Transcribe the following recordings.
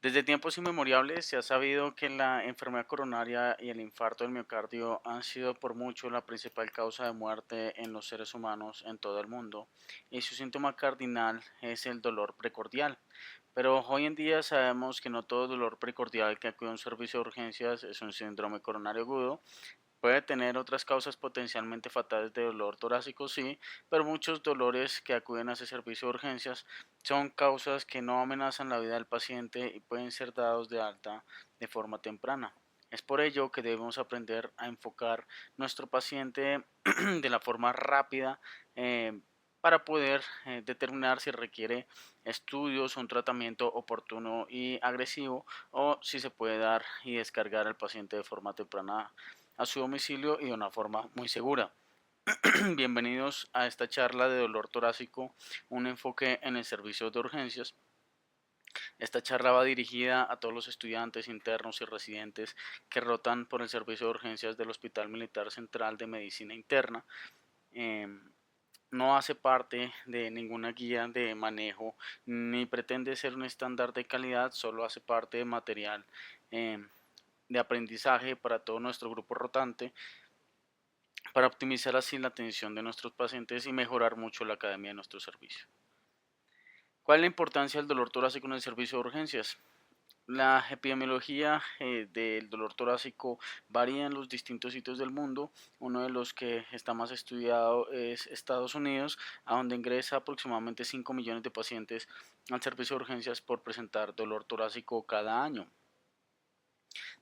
Desde tiempos inmemoriales se ha sabido que la enfermedad coronaria y el infarto del miocardio han sido por mucho la principal causa de muerte en los seres humanos en todo el mundo, y su síntoma cardinal es el dolor precordial. Pero hoy en día sabemos que no todo dolor precordial que acude a un servicio de urgencias es un síndrome coronario agudo. Puede tener otras causas potencialmente fatales de dolor torácico, sí, pero muchos dolores que acuden a ese servicio de urgencias son causas que no amenazan la vida del paciente y pueden ser dados de alta de forma temprana. Es por ello que debemos aprender a enfocar nuestro paciente de la forma rápida para poder determinar si requiere estudios, un tratamiento oportuno y agresivo, o si se puede dar y descargar al paciente de forma temprana a su domicilio y de una forma muy segura. Bienvenidos a esta charla de dolor torácico, un enfoque en el servicio de urgencias. Esta charla va dirigida a todos los estudiantes internos y residentes que rotan por el servicio de urgencias del Hospital Militar Central de Medicina Interna. Eh, no hace parte de ninguna guía de manejo ni pretende ser un estándar de calidad, solo hace parte de material de aprendizaje para todo nuestro grupo rotante, para optimizar así la atención de nuestros pacientes y mejorar mucho la academia de nuestro servicio. ¿Cuál es la importancia del dolor torácico en el servicio de urgencias? La epidemiología del dolor torácico varía en los distintos sitios del mundo. Uno de los que está más estudiado es Estados Unidos, a donde ingresa aproximadamente 5 millones de pacientes al servicio de urgencias por presentar dolor torácico cada año.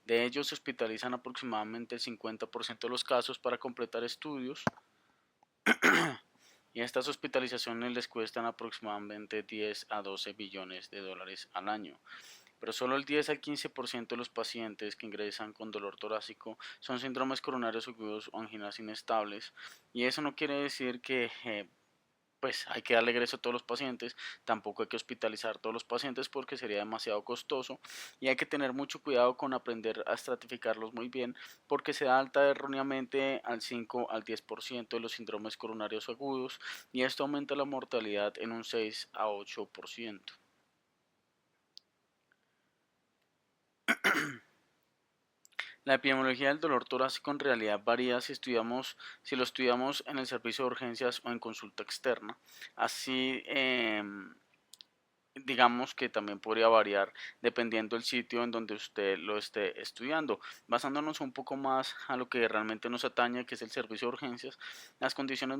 De ellos se hospitalizan aproximadamente el 50% de los casos para completar estudios, y estas hospitalizaciones les cuestan aproximadamente 10 a 12 billones de dólares al año. Pero solo el 10 al 15% de los pacientes que ingresan con dolor torácico son síndromes coronarios agudos o anginas inestables, y eso no quiere decir que pues hay que darle ingreso a todos los pacientes, tampoco hay que hospitalizar a todos los pacientes porque sería demasiado costoso, y hay que tener mucho cuidado con aprender a estratificarlos muy bien, porque se da alta erróneamente al 5 al 10% de los síndromes coronarios agudos, y esto aumenta la mortalidad en un 6 a 8%. La epidemiología del dolor torácico en realidad varía si lo estudiamos en el servicio de urgencias o en consulta externa. Así, digamos que también podría variar dependiendo del sitio en donde usted lo esté estudiando. Basándonos un poco más a lo que realmente nos atañe, que es el servicio de urgencias, las condiciones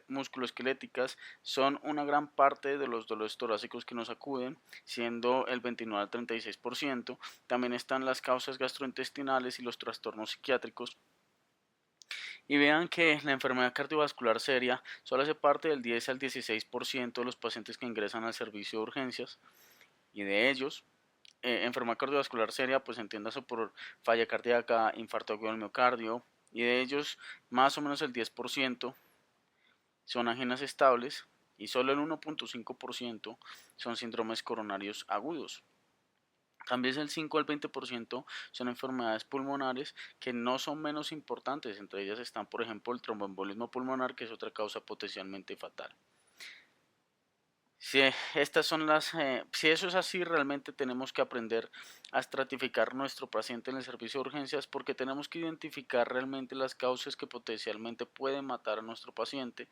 musculoesqueléticas son una gran parte de los dolores torácicos que nos acuden, siendo el 29 al 36%. También están las causas gastrointestinales y los trastornos psiquiátricos. Y vean que la enfermedad cardiovascular seria solo hace parte del 10 al 16% de los pacientes que ingresan al servicio de urgencias, y de ellos, enfermedad cardiovascular seria, pues entiéndase por falla cardíaca, infarto agudo del miocardio, y de ellos más o menos el 10% son anginas estables, y solo el 1.5% son síndromes coronarios agudos. También el 5 al 20% son enfermedades pulmonares que no son menos importantes. Entre ellas están, por ejemplo, el tromboembolismo pulmonar, que es otra causa potencialmente fatal. Si si eso es así, realmente tenemos que aprender a estratificar nuestro paciente en el servicio de urgencias, porque tenemos que identificar realmente las causas que potencialmente pueden matar a nuestro paciente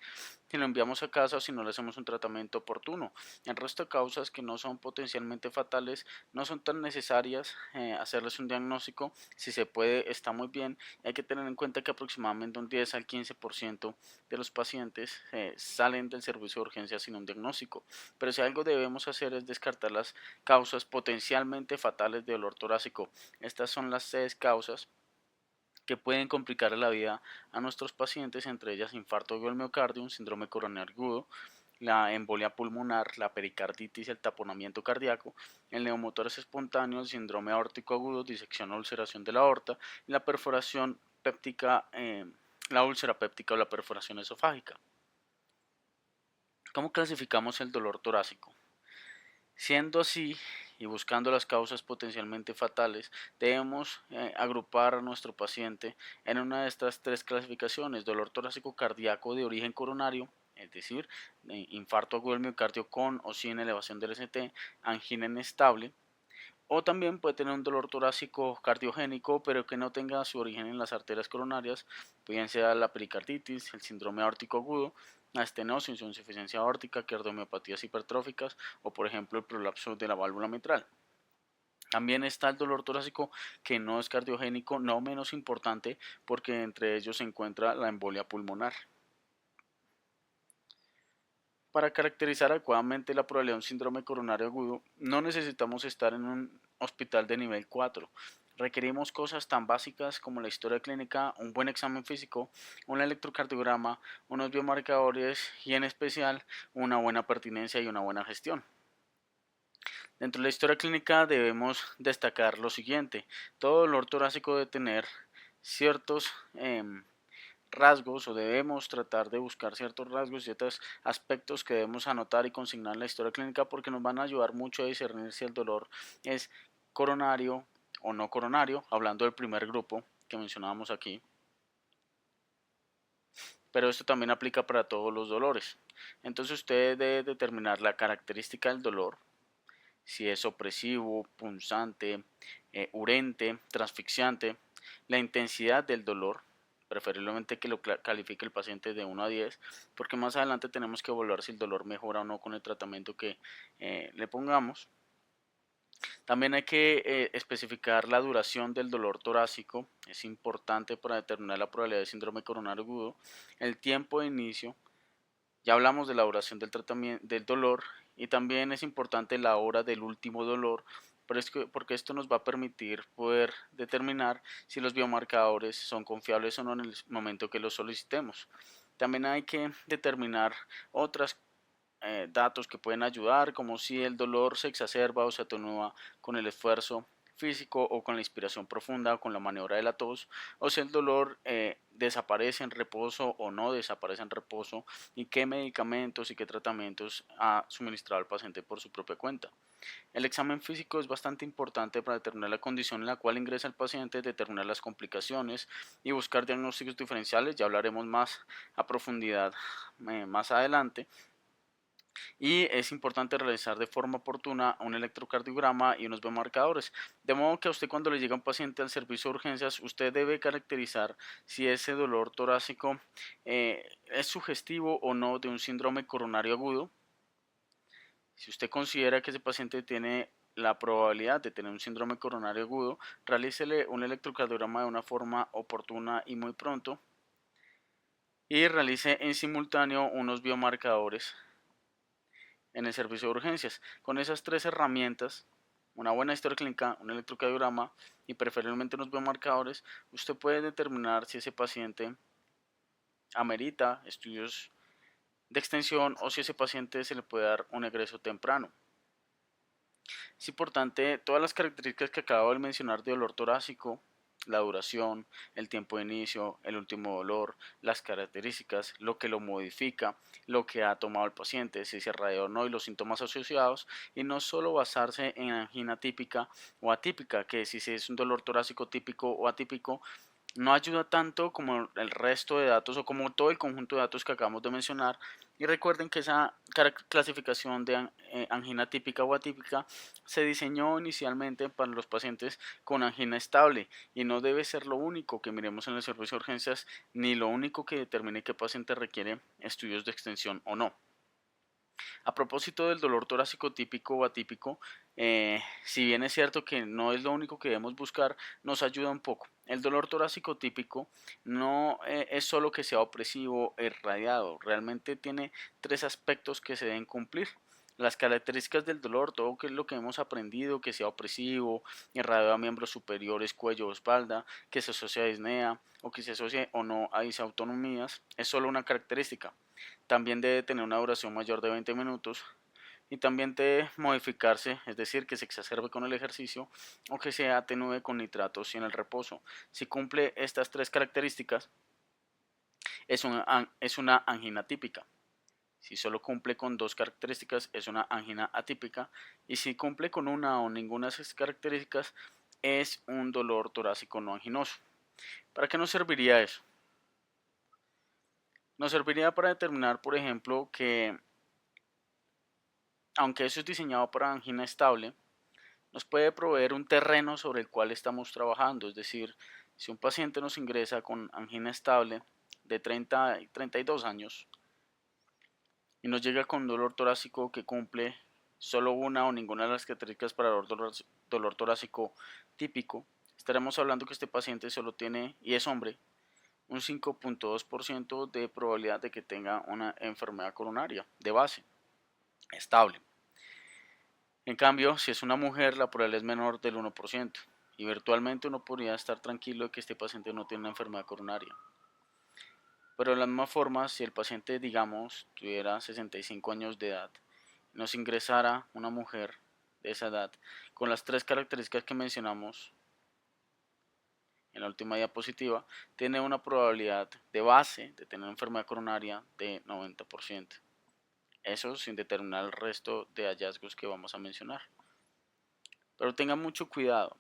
si lo enviamos a casa o si no le hacemos un tratamiento oportuno. El resto de causas que no son potencialmente fatales no son tan necesarias hacerles un diagnóstico. Si se puede, está muy bien. Hay que tener en cuenta que aproximadamente un 10 al 15% de los pacientes salen del servicio de urgencias sin un diagnóstico. Pero si algo debemos hacer es descartar las causas potencialmente fatales de dolor torácico. Estas son las 6 causas que pueden complicar la vida a nuestros pacientes, entre ellas infarto del miocardio, un síndrome coronario agudo, la embolia pulmonar, la pericarditis, el taponamiento cardíaco, el neumotórax espontáneo, el síndrome aórtico agudo, disección o ulceración de la aorta, y la perforación péptica, la úlcera péptica o la perforación esofágica. ¿Cómo clasificamos el dolor torácico? Siendo así, y buscando las causas potencialmente fatales, debemos agrupar a nuestro paciente en una de estas 3 clasificaciones: dolor torácico cardíaco de origen coronario, es decir, infarto agudo del miocardio con o sin elevación del ST, angina inestable, O también puede tener un dolor torácico cardiogénico, pero que no tenga su origen en las arterias coronarias, bien sea la pericarditis, el síndrome aórtico agudo, la estenosis o insuficiencia aórtica, cardiomiopatías hipertróficas o, por ejemplo, el prolapso de la válvula mitral. También está el dolor torácico que no es cardiogénico, no menos importante, porque entre ellos se encuentra la embolia pulmonar. Para caracterizar adecuadamente la probabilidad de un síndrome coronario agudo, no necesitamos estar en un hospital de nivel 4. Requerimos cosas tan básicas como la historia clínica, un buen examen físico, un electrocardiograma, unos biomarcadores y en especial una buena pertinencia y una buena gestión. Dentro de la historia clínica debemos destacar lo siguiente. Todo dolor torácico debe tener ciertos rasgos o debemos tratar de buscar ciertos rasgos, ciertos aspectos que debemos anotar y consignar en la historia clínica porque nos van a ayudar mucho a discernir si el dolor es coronario o no coronario, hablando del primer grupo que mencionábamos aquí. Pero esto también aplica para todos los dolores. Entonces usted debe determinar la característica del dolor, si es opresivo, punzante, urente, transfixiante, la intensidad del dolor, preferiblemente que lo califique el paciente de 1 a 10, porque más adelante tenemos que evaluar si el dolor mejora o no con el tratamiento que le pongamos. También hay que especificar la duración del dolor torácico, es importante para determinar la probabilidad de síndrome coronario agudo, el tiempo de inicio, ya hablamos de la duración del tratamiento del dolor y también es importante la hora del último dolor, porque esto nos va a permitir poder determinar si los biomarcadores son confiables o no en el momento que los solicitemos. También hay que determinar otros datos que pueden ayudar, como si el dolor se exacerba o se atenúa con el esfuerzo físico o con la inspiración profunda o con la maniobra de la tos, o si el dolor desaparece en reposo o no desaparece en reposo y qué medicamentos y qué tratamientos ha suministrado al paciente por su propia cuenta. El examen físico es bastante importante para determinar la condición en la cual ingresa el paciente, determinar las complicaciones y buscar diagnósticos diferenciales, ya hablaremos más a profundidad más adelante. Y es importante realizar de forma oportuna un electrocardiograma y unos biomarcadores. De modo que a usted cuando le llega un paciente al servicio de urgencias, usted debe caracterizar si ese dolor torácico es sugestivo o no de un síndrome coronario agudo. Si usted considera que ese paciente tiene la probabilidad de tener un síndrome coronario agudo, realícele un electrocardiograma de una forma oportuna y muy pronto y realice en simultáneo unos biomarcadores en el servicio de urgencias. Con esas tres herramientas, una buena historia clínica, un electrocardiograma y preferiblemente unos biomarcadores, usted puede determinar si ese paciente amerita estudios de extensión o si a ese paciente se le puede dar un egreso temprano. Es importante todas las características que acabo de mencionar de dolor torácico, la duración, el tiempo de inicio, el último dolor, las características, lo que lo modifica, lo que ha tomado el paciente, si se irradia o no y los síntomas asociados, y no solo basarse en angina típica o atípica, que si es un dolor torácico típico o atípico, no ayuda tanto como el resto de datos o como todo el conjunto de datos que acabamos de mencionar. Y recuerden que esa clasificación de angina típica o atípica se diseñó inicialmente para los pacientes con angina estable y no debe ser lo único que miremos en el servicio de urgencias ni lo único que determine qué paciente requiere estudios de extensión o no. A propósito del dolor torácico típico o atípico, si bien es cierto que no es lo único que debemos buscar, nos ayuda un poco. El dolor torácico típico no es solo que sea opresivo e irradiado, realmente tiene tres aspectos que se deben cumplir. Las características del dolor, todo lo que hemos aprendido, que sea opresivo, irradiado a miembros superiores, cuello o espalda, que se asocie a disnea o que se asocie o no a disautonomías, es solo una característica. También debe tener una duración mayor de 20 minutos y también debe modificarse, es decir, que se exacerbe con el ejercicio o que se atenúe con nitratos y en el reposo. Si cumple estas tres características, es una angina típica. Si solo cumple con dos características, es una angina atípica. Y si cumple con una o ninguna de esas características, es un dolor torácico no anginoso. ¿Para qué nos serviría eso? Nos serviría para determinar, por ejemplo, que aunque eso es diseñado para angina estable, nos puede proveer un terreno sobre el cual estamos trabajando. Es decir, si un paciente nos ingresa con angina estable de 30 y 32 años y nos llega con dolor torácico que cumple solo una o ninguna de las características para dolor torácico típico, estaremos hablando que este paciente solo tiene, y es hombre, un 5.2% de probabilidad de que tenga una enfermedad coronaria de base estable. En cambio, si es una mujer, la probabilidad es menor del 1% y virtualmente uno podría estar tranquilo de que este paciente no tiene una enfermedad coronaria. Pero de la misma forma, si el paciente, digamos, tuviera 65 años de edad, nos ingresara una mujer de esa edad con las tres características que mencionamos en la última diapositiva, tiene una probabilidad de base de tener enfermedad coronaria de 90%. Eso sin determinar el resto de hallazgos que vamos a mencionar. Pero tengan mucho cuidado.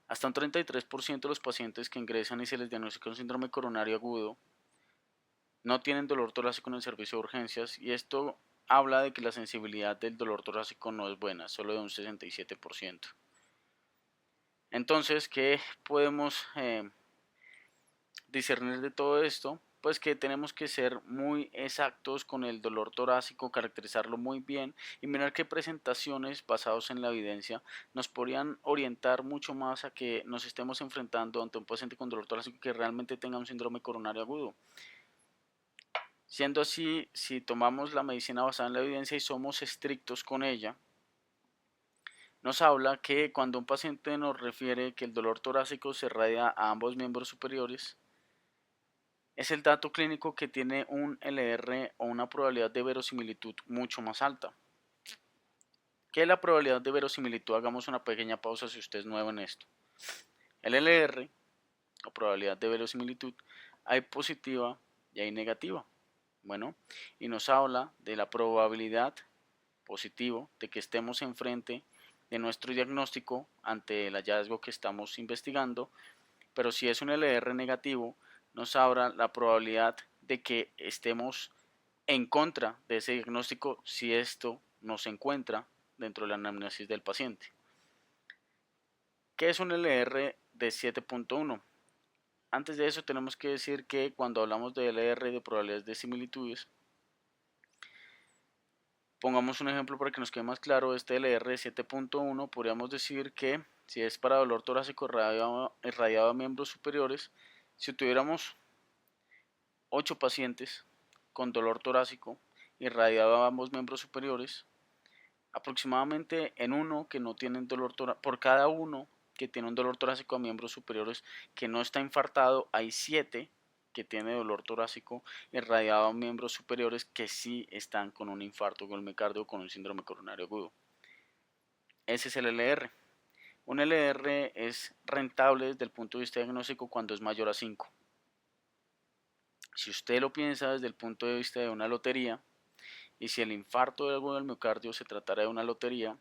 Hasta un 33% de los pacientes que ingresan y se les diagnostica un síndrome coronario agudo no tienen dolor torácico en el servicio de urgencias, y esto habla de que la sensibilidad del dolor torácico no es buena, solo de un 67%. Entonces, ¿qué podemos discernir de todo esto? Pues que tenemos que ser muy exactos con el dolor torácico, caracterizarlo muy bien y mirar qué presentaciones basados en la evidencia nos podrían orientar mucho más a que nos estemos enfrentando ante un paciente con dolor torácico que realmente tenga un síndrome coronario agudo. Siendo así, si tomamos la medicina basada en la evidencia y somos estrictos con ella, nos habla que cuando un paciente nos refiere que el dolor torácico se irradia a ambos miembros superiores, es el dato clínico que tiene un LR o una probabilidad de verosimilitud mucho más alta. ¿Qué es la probabilidad de verosimilitud? Hagamos una pequeña pausa si usted es nuevo en esto. El LR, o probabilidad de verosimilitud, hay positiva y hay negativa. Bueno, y nos habla de la probabilidad positivo de que estemos enfrente de nuestro diagnóstico ante el hallazgo que estamos investigando, pero si es un LR negativo, nos habla la probabilidad de que estemos en contra de ese diagnóstico si esto nos encuentra dentro de la anamnesis del paciente. ¿Qué es un LR de 7.1? Antes de eso tenemos que decir que cuando hablamos de LR de probabilidades de similitudes, pongamos un ejemplo para que nos quede más claro. Este LR 7.1 podríamos decir que si es para dolor torácico irradiado a miembros superiores, si tuviéramos 8 pacientes con dolor torácico irradiado a ambos miembros superiores, aproximadamente en uno que no tienen dolor torácico, por cada uno que tiene un dolor torácico a miembros superiores que no está infartado, hay 7 que tiene dolor torácico irradiado a miembros superiores que sí están con un infarto con el miocardio o con un síndrome coronario agudo. Ese es el LR. Un LR es rentable desde el punto de vista diagnóstico cuando es mayor a 5. Si usted lo piensa desde el punto de vista de una lotería, y si el infarto del miocardio se tratara de una lotería,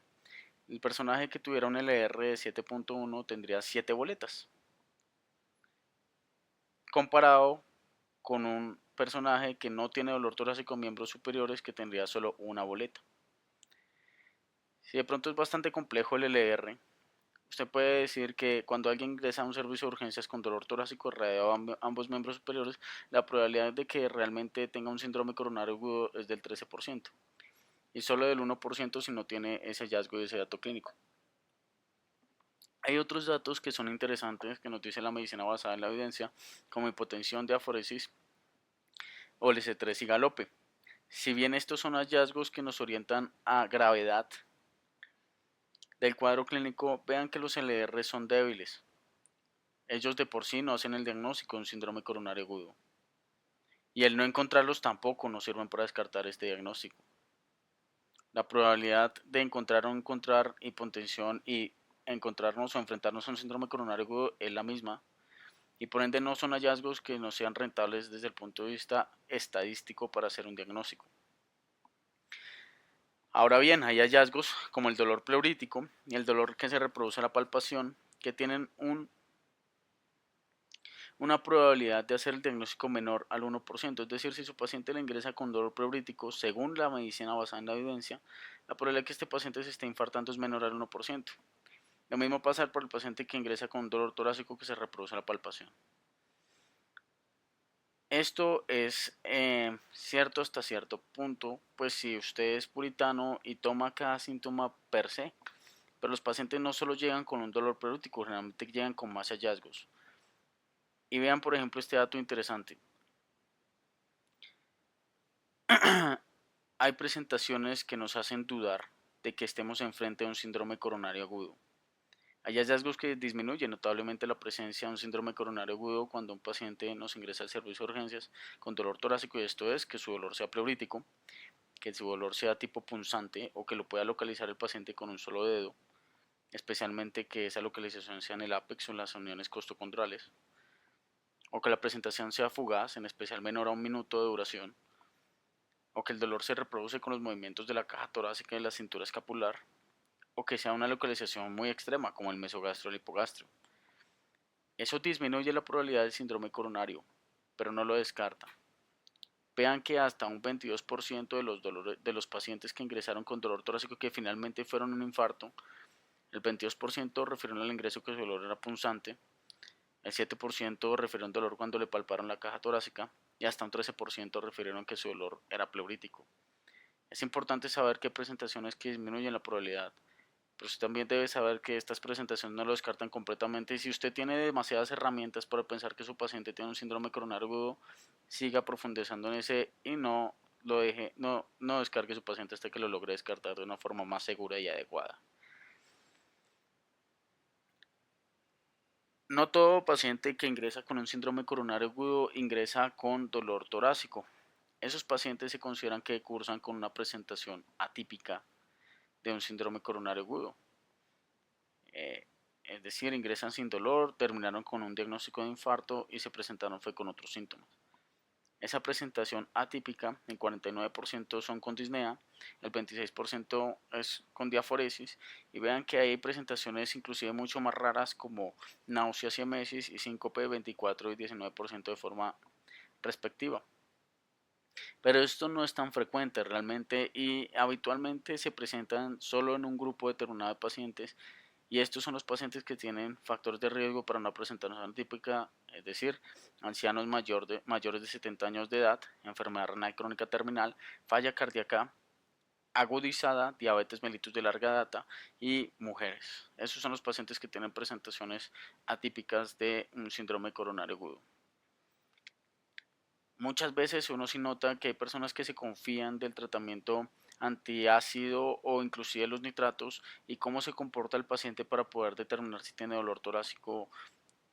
el personaje que tuviera un LR de 7.1 tendría 7 boletas, comparado con un personaje que no tiene dolor torácico en miembros superiores que tendría solo una boleta. Si de pronto es bastante complejo el LR, usted puede decir que cuando alguien ingresa a un servicio de urgencias con dolor torácico irradiado a ambos miembros superiores, la probabilidad de que realmente tenga un síndrome coronario agudo es del 13% y solo del 1% si no tiene ese hallazgo y ese dato clínico. Hay otros datos que son interesantes que nos dice la medicina basada en la evidencia, como hipotensión, diaforesis, OLC3 y galope. Si bien estos son hallazgos que nos orientan a gravedad del cuadro clínico, vean que los LR son débiles. Ellos de por sí no hacen el diagnóstico de un síndrome coronario agudo. Y el no encontrarlos tampoco nos sirven para descartar este diagnóstico. La probabilidad de encontrar o no encontrar hipotensión y encontrarnos o enfrentarnos a un síndrome coronario agudo es la misma, y por ende no son hallazgos que no sean rentables desde el punto de vista estadístico para hacer un diagnóstico. Ahora bien, hay hallazgos como el dolor pleurítico y el dolor que se reproduce a la palpación que tienen una probabilidad de hacer el diagnóstico menor al 1%. Es decir, si su paciente le ingresa con dolor pleurítico, según la medicina basada en la evidencia, la probabilidad de que este paciente se esté infartando es menor al 1%. Lo mismo pasa por el paciente que ingresa con dolor torácico que se reproduce a la palpación. Esto es cierto hasta cierto punto, pues si usted es puritano y toma cada síntoma per se, pero los pacientes no solo llegan con un dolor pleurítico, generalmente llegan con más hallazgos. Y vean, por ejemplo, este dato interesante. Hay presentaciones que nos hacen dudar de que estemos enfrente de un síndrome coronario agudo. Hay hallazgos que disminuyen notablemente la presencia de un síndrome coronario agudo cuando un paciente nos ingresa al servicio de urgencias con dolor torácico, y esto es que su dolor sea pleurítico, que su dolor sea tipo punzante o que lo pueda localizar el paciente con un solo dedo, especialmente que esa localización sea en el ápex o en las uniones costocondrales, o que la presentación sea fugaz, en especial menor a un minuto de duración, o que el dolor se reproduce con los movimientos de la caja torácica y la cintura escapular, o que sea una localización muy extrema como el mesogastro o el hipogastro. Eso disminuye la probabilidad del síndrome coronario, pero no lo descarta. Vean que hasta un 22% de los pacientes que ingresaron con dolor torácico que finalmente fueron un infarto, el 22% refirieron al ingreso que su dolor era punzante, el 7% refirieron dolor cuando le palparon la caja torácica y hasta un 13% refirieron que su dolor era pleurítico. Es importante saber que hay presentaciones que disminuyen la probabilidad, pero usted también debe saber que estas presentaciones no lo descartan completamente, y si usted tiene demasiadas herramientas para pensar que su paciente tiene un síndrome coronario agudo, siga profundizando en ese y no lo deje, no descargue su paciente hasta que lo logre descartar de una forma más segura y adecuada. No todo paciente que ingresa con un síndrome coronario agudo ingresa con dolor torácico. Esos pacientes se consideran que cursan con una presentación atípica de un síndrome coronario agudo. Eh, es decir, ingresan sin dolor, terminaron con un diagnóstico de infarto y se presentaron fue con otros síntomas. Esa presentación atípica, el 49% son con disnea, el 26% es con diaforesis, y vean que hay presentaciones inclusive mucho más raras como náuseas y emesis y síncope, 24 y 19% de forma respectiva. Pero esto no es tan frecuente realmente y habitualmente se presentan solo en un grupo determinado de pacientes, y estos son los pacientes que tienen factores de riesgo para una presentación típica, es decir, ancianos mayores de 70 años de edad, enfermedad renal crónica terminal, falla cardíaca agudizada, diabetes mellitus de larga data y mujeres. Esos son los pacientes que tienen presentaciones atípicas de un síndrome coronario agudo. Muchas veces uno sí nota que hay personas que se confían del tratamiento antiácido o inclusive los nitratos y cómo se comporta el paciente para poder determinar si tiene dolor torácico,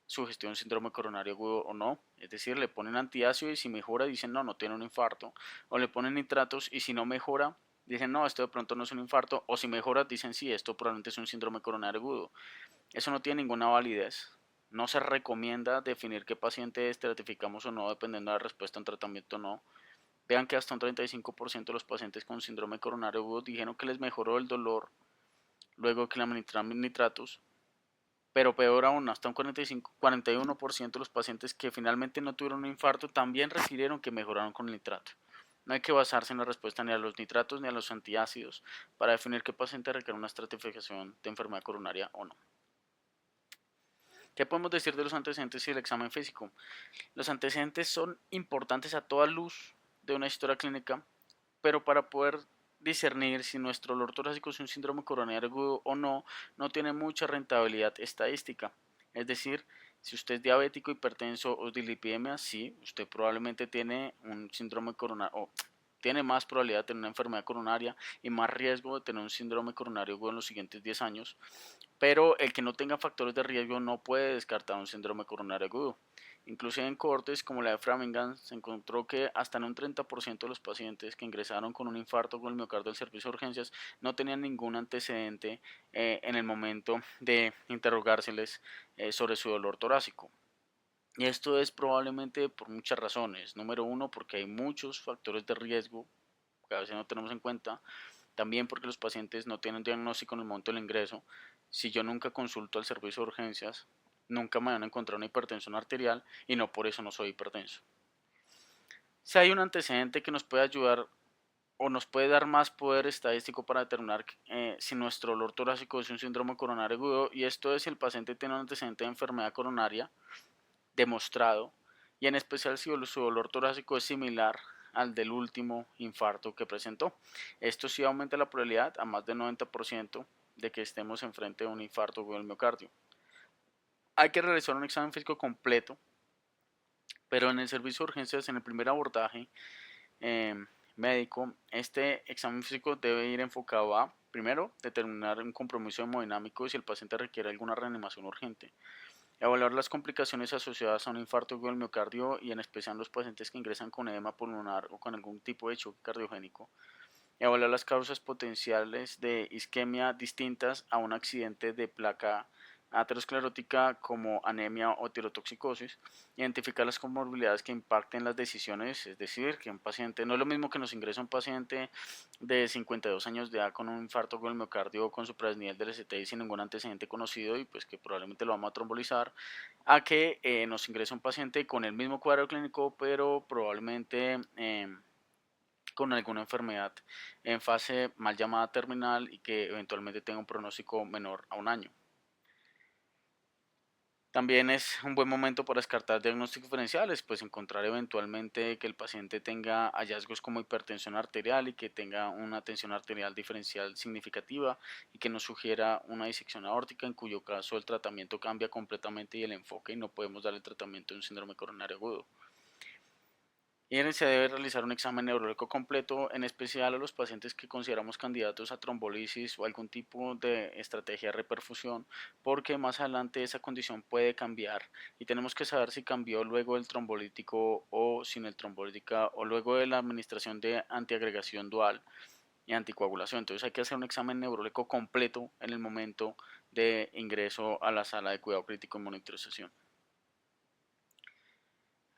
sugestión, síndrome coronario agudo o no. Es decir, le ponen antiácido y si mejora dicen no, no tiene un infarto. O le ponen nitratos y si no mejora dicen no, esto de pronto no es un infarto. O si mejora dicen sí, esto probablemente es un síndrome coronario agudo. Eso no tiene ninguna validez. No se recomienda definir qué paciente estratificamos o no dependiendo de la respuesta a un tratamiento o no. Vean que hasta un 35% de los pacientes con síndrome coronario agudo dijeron que les mejoró el dolor luego que le administraron nitratos, pero peor aún, hasta un 41% de los pacientes que finalmente no tuvieron un infarto también refirieron que mejoraron con el nitrato. No hay que basarse en la respuesta ni a los nitratos ni a los antiácidos para definir qué paciente requiere una estratificación de enfermedad coronaria o no. ¿Qué podemos decir de los antecedentes y el examen físico? Los antecedentes son importantes a toda luz de una historia clínica, pero para poder discernir si nuestro dolor torácico es un síndrome coronario agudo o no, no tiene mucha rentabilidad estadística. Es decir, si usted es diabético, hipertenso o dislipidemia, sí, usted probablemente tiene un síndrome coronario o tiene más probabilidad de tener una enfermedad coronaria y más riesgo de tener un síndrome coronario agudo en los siguientes 10 años, pero el que no tenga factores de riesgo no puede descartar un síndrome coronario agudo. Incluso en cohortes como la de Framingham se encontró que hasta en un 30% de los pacientes que ingresaron con un infarto con el miocardio del servicio de urgencias no tenían ningún antecedente en el momento de interrogárseles sobre su dolor torácico. Y esto es probablemente por muchas razones. Número uno, porque hay muchos factores de riesgo que a veces no tenemos en cuenta. También porque los pacientes no tienen diagnóstico en el momento del ingreso. Si yo nunca consulto al servicio de urgencias, nunca me van a encontrar una hipertensión arterial y no por eso no soy hipertenso. Si hay un antecedente que nos puede ayudar o nos puede dar más poder estadístico para determinar si nuestro dolor torácico es un síndrome coronario agudo, y esto es si el paciente tiene un antecedente de enfermedad coronaria demostrado, y en especial si su dolor torácico es similar al del último infarto que presentó. Esto sí aumenta la probabilidad a más del 90% de que estemos enfrente de un infarto con el miocardio. Hay que realizar un examen físico completo, pero en el servicio de urgencias, en el primer abordaje eh, médico, este examen físico debe ir enfocado a, primero, determinar un compromiso hemodinámico y si el paciente requiere alguna reanimación urgente. Evaluar las complicaciones asociadas a un infarto del miocardio y en especial los pacientes que ingresan con edema pulmonar o con algún tipo de choque cardiogénico. Evaluar las causas potenciales de isquemia distintas a un accidente de placa aterosclerótica como anemia o tirotoxicosis. Identificar las comorbilidades que impacten las decisiones, es decir, que un paciente, no es lo mismo que nos ingresa un paciente de 52 años de edad con un infarto con el miocardio o con supradesnivel del STI sin ningún antecedente conocido y pues que probablemente lo vamos a trombolizar, a que nos ingrese un paciente con el mismo cuadro clínico pero probablemente con alguna enfermedad en fase mal llamada terminal y que eventualmente tenga un pronóstico menor a un año. También es un buen momento para descartar diagnósticos diferenciales, pues encontrar eventualmente que el paciente tenga hallazgos como hipertensión arterial y que tenga una tensión arterial diferencial significativa y que nos sugiera una disección aórtica, en cuyo caso el tratamiento cambia completamente y el enfoque y no podemos dar el tratamiento de un síndrome coronario agudo. Y se debe realizar un examen neurológico completo, en especial a los pacientes que consideramos candidatos a trombolisis o algún tipo de estrategia de reperfusión, porque más adelante esa condición puede cambiar y tenemos que saber si cambió luego del trombolítico o sin el trombolítica o luego de la administración de antiagregación dual y anticoagulación. Entonces hay que hacer un examen neurológico completo en el momento de ingreso a la sala de cuidado crítico y monitorización.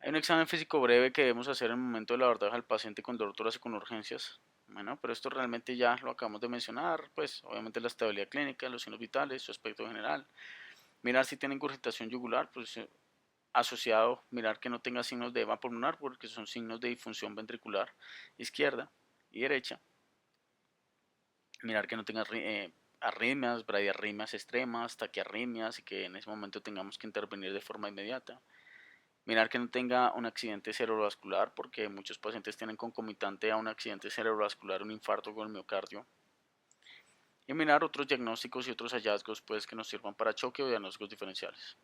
Hay un examen físico breve que debemos hacer en el momento de la abordaje al paciente con dolor torácico con urgencias. Bueno, pero esto realmente ya lo acabamos de mencionar, pues obviamente la estabilidad clínica, los signos vitales, su aspecto general. Mirar si tiene ingurgitación yugular, pues asociado, mirar que no tenga signos de edema pulmonar, porque son signos de disfunción ventricular izquierda y derecha. Mirar que no tenga arritmias, bradiarritmias extremas, taquiarritmias y que en ese momento tengamos que intervenir de forma inmediata. Mirar que no tenga un accidente cerebrovascular, porque muchos pacientes tienen concomitante a un accidente cerebrovascular un infarto con el miocardio. Y mirar otros diagnósticos y otros hallazgos pues, que nos sirvan para choque o diagnósticos diferenciales.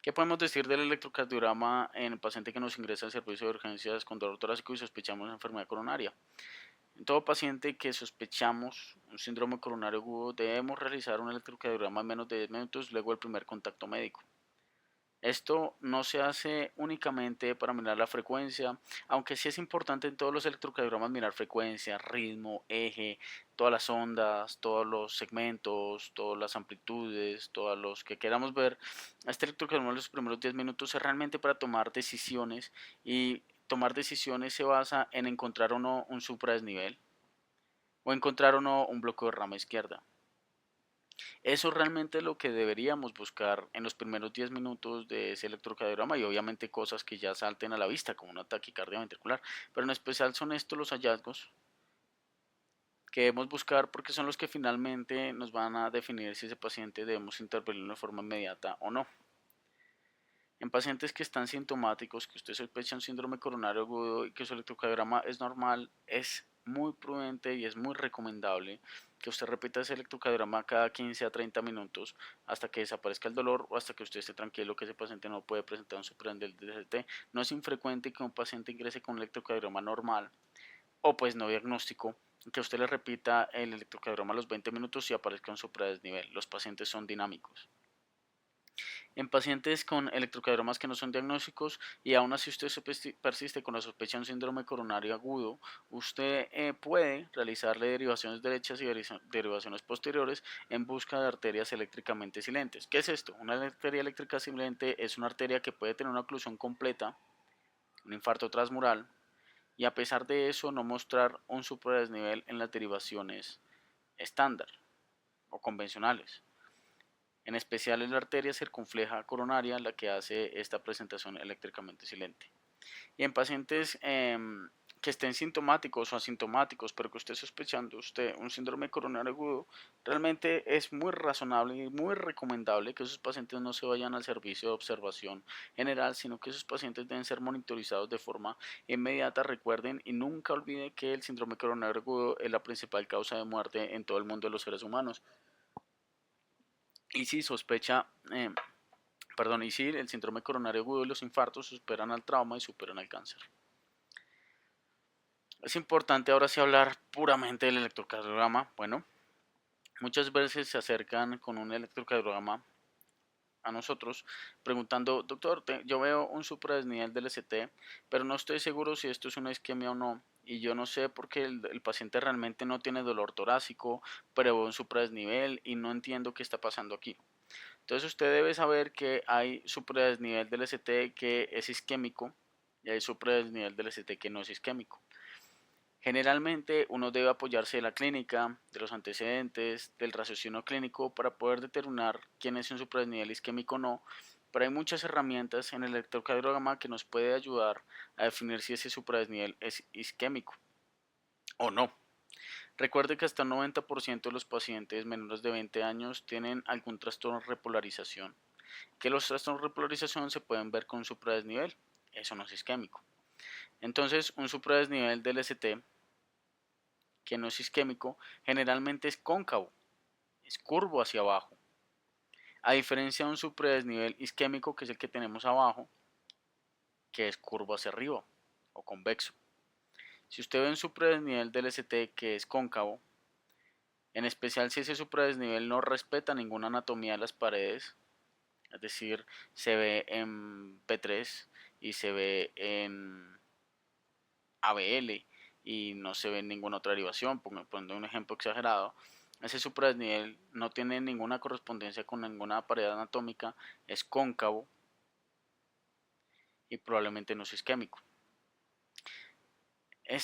¿Qué podemos decir del electrocardiograma en el paciente que nos ingresa al servicio de urgencias con dolor torácico y sospechamos enfermedad coronaria? En todo paciente que sospechamos un síndrome coronario agudo debemos realizar un electrocardiograma en menos de 10 minutos luego del primer contacto médico. Esto no se hace únicamente para mirar la frecuencia, aunque sí es importante en todos los electrocardiogramas mirar frecuencia, ritmo, eje, todas las ondas, todos los segmentos, todas las amplitudes, todos los que queramos ver. Este electrocardiograma en los primeros 10 minutos es realmente para tomar decisiones, y tomar decisiones se basa en encontrar o no un supradesnivel o encontrar o no un bloqueo de rama izquierda. Eso es realmente lo que deberíamos buscar en los primeros 10 minutos de ese electrocardiograma, y obviamente cosas que ya salten a la vista como una taquicardia ventricular, pero en especial son estos los hallazgos que debemos buscar porque son los que finalmente nos van a definir si ese paciente debemos intervenir de forma inmediata o no. En pacientes que están sintomáticos, que usted sospecha un síndrome coronario agudo y que su electrocardiograma es normal, es muy prudente y es muy recomendable que usted repita ese electrocardiograma cada 15 a 30 minutos hasta que desaparezca el dolor o hasta que usted esté tranquilo que ese paciente no puede presentar un supradesnivel del DCT. No es infrecuente que un paciente ingrese con un electrocardiograma normal o pues no diagnóstico, que usted le repita el electrocardiograma a los 20 minutos y aparezca un supradesnivel. Los pacientes son dinámicos. En pacientes con electrocardiogramas que no son diagnósticos y aún así usted persiste con la sospecha de un síndrome coronario agudo, usted puede realizarle derivaciones derechas y derivaciones posteriores en busca de arterias eléctricamente silentes. ¿Qué es esto? Una arteria eléctrica silente es una arteria que puede tener una oclusión completa, un infarto transmural, y a pesar de eso no mostrar un supradesnivel en las derivaciones estándar o convencionales. En especial es la arteria circunfleja coronaria la que hace esta presentación eléctricamente silente. Y en pacientes que estén sintomáticos o asintomáticos, pero que esté sospechando usted un síndrome coronario agudo, realmente es muy razonable y muy recomendable que esos pacientes no se vayan al servicio de observación general, sino que esos pacientes deben ser monitorizados de forma inmediata. Recuerden y nunca olviden que el síndrome coronario agudo es la principal causa de muerte en todo el mundo de los seres humanos. Y si sospecha, y si el síndrome coronario agudo y los infartos superan al trauma y superan al cáncer. Es importante ahora sí hablar puramente del electrocardiograma. Bueno, muchas veces se acercan con un electrocardiograma a nosotros preguntando, doctor, yo veo un supradesnivel del ST, pero no estoy seguro si esto es una isquemia o no. Y yo no sé por qué el paciente realmente no tiene dolor torácico, pero veo un supradesnivel y no entiendo qué está pasando aquí. Entonces usted debe saber que hay supradesnivel del ST que es isquémico y hay supradesnivel del ST que no es isquémico. Generalmente uno debe apoyarse de la clínica, de los antecedentes, del raciocinio clínico para poder determinar quién es un supradesnivel isquémico o no, pero hay muchas herramientas en el electrocardiograma que nos puede ayudar a definir si ese supradesnivel es isquémico o no. Recuerde que hasta el 90% de los pacientes menores de 20 años tienen algún trastorno de repolarización, que los trastornos de repolarización se pueden ver con un supradesnivel, eso no es isquémico. Entonces, un supradesnivel del ST que no es isquémico, generalmente es cóncavo, es curvo hacia abajo. A diferencia de un supradesnivel isquémico, que es el que tenemos abajo, que es curvo hacia arriba o convexo. Si usted ve un supradesnivel del ST que es cóncavo, en especial si ese supradesnivel no respeta ninguna anatomía de las paredes, es decir, se ve en P3 y se ve en ABL y no se ve en ninguna otra derivación, poniendo un ejemplo exagerado, ese supradesnivel no tiene ninguna correspondencia con ninguna pared anatómica, es cóncavo y probablemente no es isquémico. En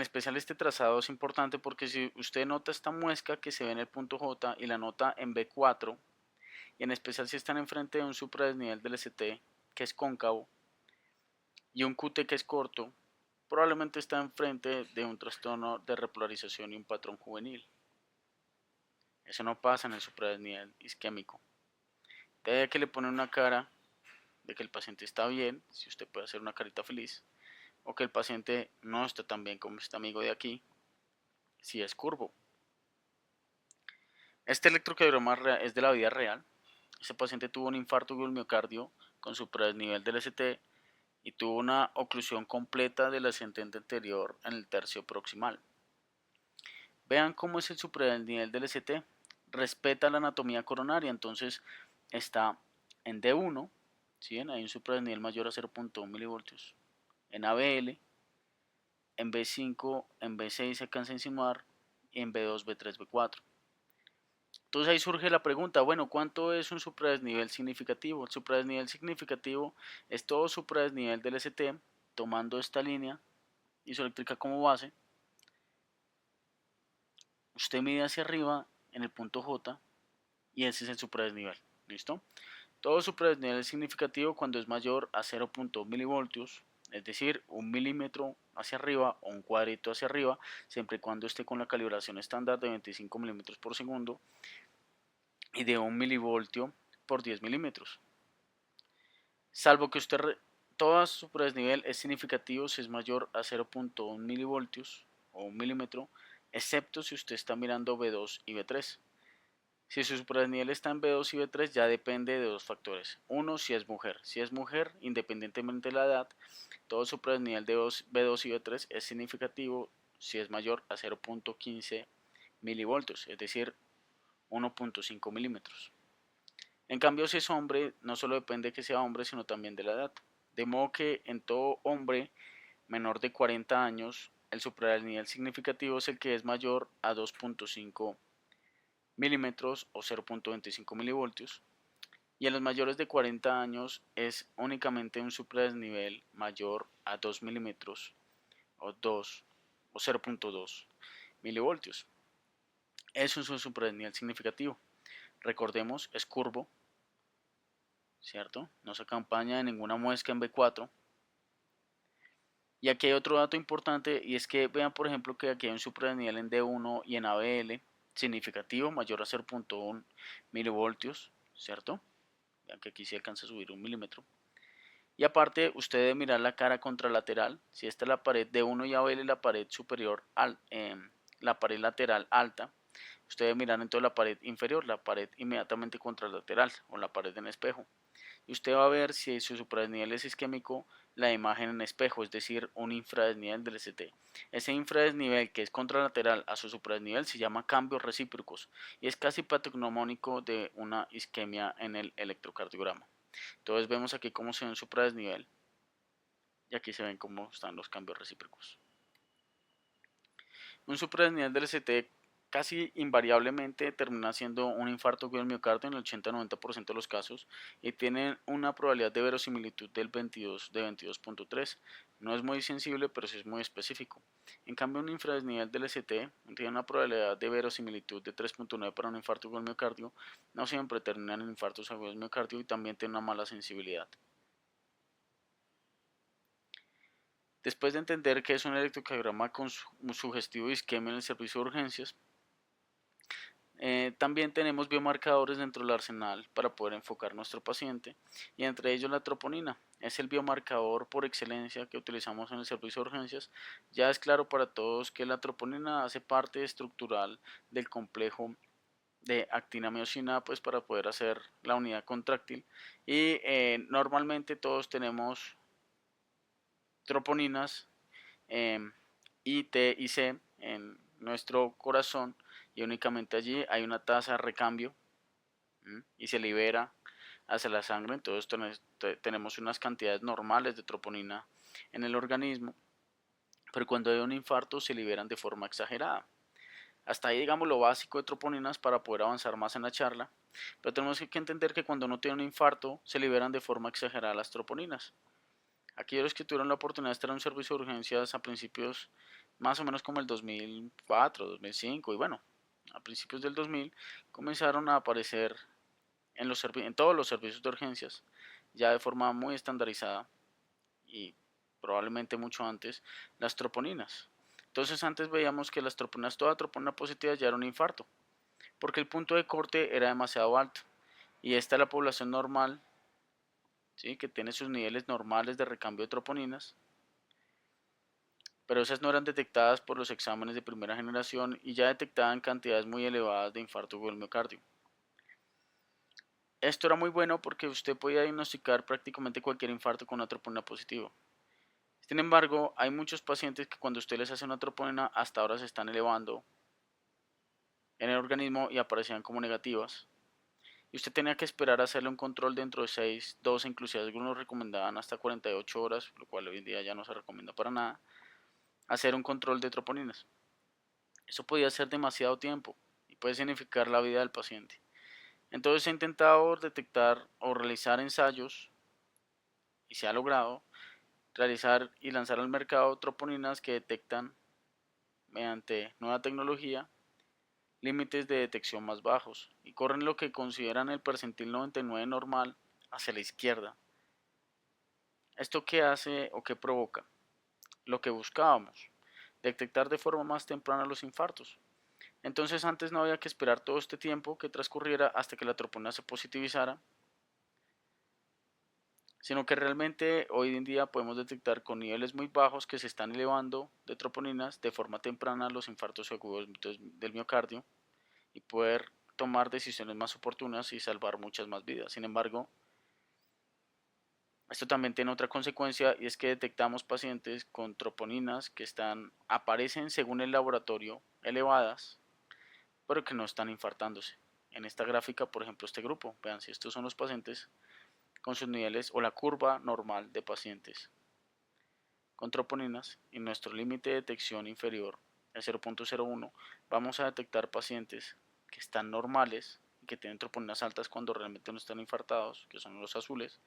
especial este trazado es importante porque si usted nota esta muesca que se ve en el punto J y la nota en B4, y en especial si están enfrente de un supradesnivel del ST que es cóncavo y un QT que es corto, probablemente está enfrente de un trastorno de repolarización y un patrón juvenil. Eso no pasa en el supradesnivel isquémico. De que le pone una cara de que el paciente está bien, si usted puede hacer una carita feliz, o que el paciente no está tan bien como este amigo de aquí, si es curvo. Este electrocardiograma es de la vida real. Este paciente tuvo un infarto del miocardio con supradesnivel del ST y tuvo una oclusión completa del ascendente anterior en el tercio proximal. Vean cómo es el supradesnivel del ST. Respeta la anatomía coronaria, entonces está en D1, ¿sí? Hay un supradesnivel mayor a 0.1 milivoltios. En ABL, en B5, en B6 se alcanza a insinuar y en B2, B3, B4. Entonces ahí surge la pregunta, bueno, ¿cuánto es un supradesnivel significativo? El supradesnivel significativo es todo supradesnivel del ST tomando esta línea isoeléctrica como base. Usted mide hacia arriba en el punto J y ese es el supradesnivel. ¿Listo? Todo supradesnivel es significativo cuando es mayor a 0.1 milivoltios, es decir, un milímetro hacia arriba o un cuadrito hacia arriba, siempre y cuando esté con la calibración estándar de 25 milímetros por segundo y de 1 milivoltio por 10 milímetros. Salvo que todo supradesnivel es significativo si es mayor a 0.1 milivoltios o 1 milímetro, excepto si usted está mirando B2 y B3. Si su supradesnivel está en B2 y B3 ya depende de dos factores. Uno, si es mujer. Si es mujer, independientemente de la edad, todo supradesnivel de B2 y B3 es significativo si es mayor a 0.15 milivoltios, es decir, 1.5 milímetros. En cambio, si es hombre, no solo depende de que sea hombre, sino también de la edad. De modo que en todo hombre menor de 40 años, el supradesnivel significativo es el que es mayor a 2.5 milímetros o 0.25 milivoltios. Y en los mayores de 40 años es únicamente un supradesnivel mayor a 2 milímetros o 2 o 0.2 milivoltios. Eso es un suprarrenal significativo. Recordemos, es curvo, ¿cierto? No se acompaña de ninguna muesca en B4. Y aquí hay otro dato importante y es que vean por ejemplo que aquí hay un suprarrenal en D1 y en ABL significativo, mayor a 0.1 milivoltios, ¿cierto? Vean que aquí sí alcanza a subir 1 milímetro. Y aparte, usted debe mirar la cara contralateral. Si esta es la pared D1 y ABL, la pared superior, la pared lateral alta, usted debe mirar entonces la pared inferior, la pared inmediatamente contralateral o la pared en espejo. Y usted va a ver si su supradesnivel es isquémico la imagen en espejo, es decir, un infradesnivel del ST. Ese infradesnivel que es contralateral a su supradesnivel se llama cambios recíprocos y es casi patognomónico de una isquemia en el electrocardiograma. Entonces vemos aquí cómo se ve un supradesnivel y aquí se ven cómo están los cambios recíprocos. Un supradesnivel del ST casi invariablemente termina siendo un infarto del miocardio en el 80-90% de los casos y tiene una probabilidad de verosimilitud del 22.3. No es muy sensible, pero sí es muy específico. En cambio, un infradesnivel del ST tiene una probabilidad de verosimilitud de 3.9 para un infarto del miocardio. No siempre terminan en infartos agudos del miocardio y también tiene una mala sensibilidad. Después de entender que es un electrocardiograma con sugestivo de isquemia en el servicio de urgencias, también tenemos biomarcadores dentro del arsenal para poder enfocar nuestro paciente y entre ellos la troponina. Es el biomarcador por excelencia que utilizamos en el servicio de urgencias. Ya es claro para todos que la troponina hace parte estructural del complejo de actina-miocina pues para poder hacer la unidad contráctil y normalmente todos tenemos troponinas I, T y C en nuestro corazón y únicamente allí hay una tasa de recambio y se libera hacia la sangre. Entonces tenemos unas cantidades normales de troponina en el organismo, pero cuando hay un infarto se liberan de forma exagerada. Hasta ahí digamos lo básico de troponinas para poder avanzar más en la charla, pero tenemos que entender que cuando uno tiene un infarto se liberan de forma exagerada las troponinas. Aquellos que tuvieron la oportunidad de estar en un servicio de urgencias a principios más o menos como el 2004, 2005 y bueno, a principios del 2000 comenzaron a aparecer en todos los servicios de urgencias ya de forma muy estandarizada y probablemente mucho antes las troponinas. Entonces antes veíamos que las troponinas, toda troponina positiva ya era un infarto porque el punto de corte era demasiado alto y esta es la población normal, ¿sí? Que tiene sus niveles normales de recambio de troponinas, pero esas no eran detectadas por los exámenes de primera generación y ya detectaban cantidades muy elevadas de infarto del miocardio. Esto era muy bueno porque usted podía diagnosticar prácticamente cualquier infarto con una troponina positiva. Sin embargo, hay muchos pacientes que cuando usted les hace una troponina hasta ahora se están elevando en el organismo y aparecían como negativas. Y usted tenía que esperar a hacerle un control dentro de 6, 12, inclusive algunos recomendaban hasta 48 horas, lo cual hoy en día ya no se recomienda para nada, hacer un control de troponinas. Eso podía ser demasiado tiempo y puede significar la vida del paciente. Entonces he intentado detectar o realizar ensayos y se ha logrado realizar y lanzar al mercado troponinas que detectan mediante nueva tecnología límites de detección más bajos y corren lo que consideran el percentil 99 normal hacia la izquierda. ¿Esto qué hace o qué provoca? Lo que buscábamos, detectar de forma más temprana los infartos. Entonces antes no había que esperar todo este tiempo que transcurriera hasta que la troponina se positivizara, sino que realmente hoy en día podemos detectar con niveles muy bajos que se están elevando de troponinas de forma temprana los infartos agudos del miocardio y poder tomar decisiones más oportunas y salvar muchas más vidas. Sin embargo, esto también tiene otra consecuencia y es que detectamos pacientes con troponinas que aparecen según el laboratorio elevadas, pero que no están infartándose. En esta gráfica, por ejemplo, este grupo, vean si estos son los pacientes con sus niveles o la curva normal de pacientes con troponinas y nuestro límite de detección inferior es 0.01, vamos a detectar pacientes que están normales y que tienen troponinas altas cuando realmente no están infartados, que son los azules,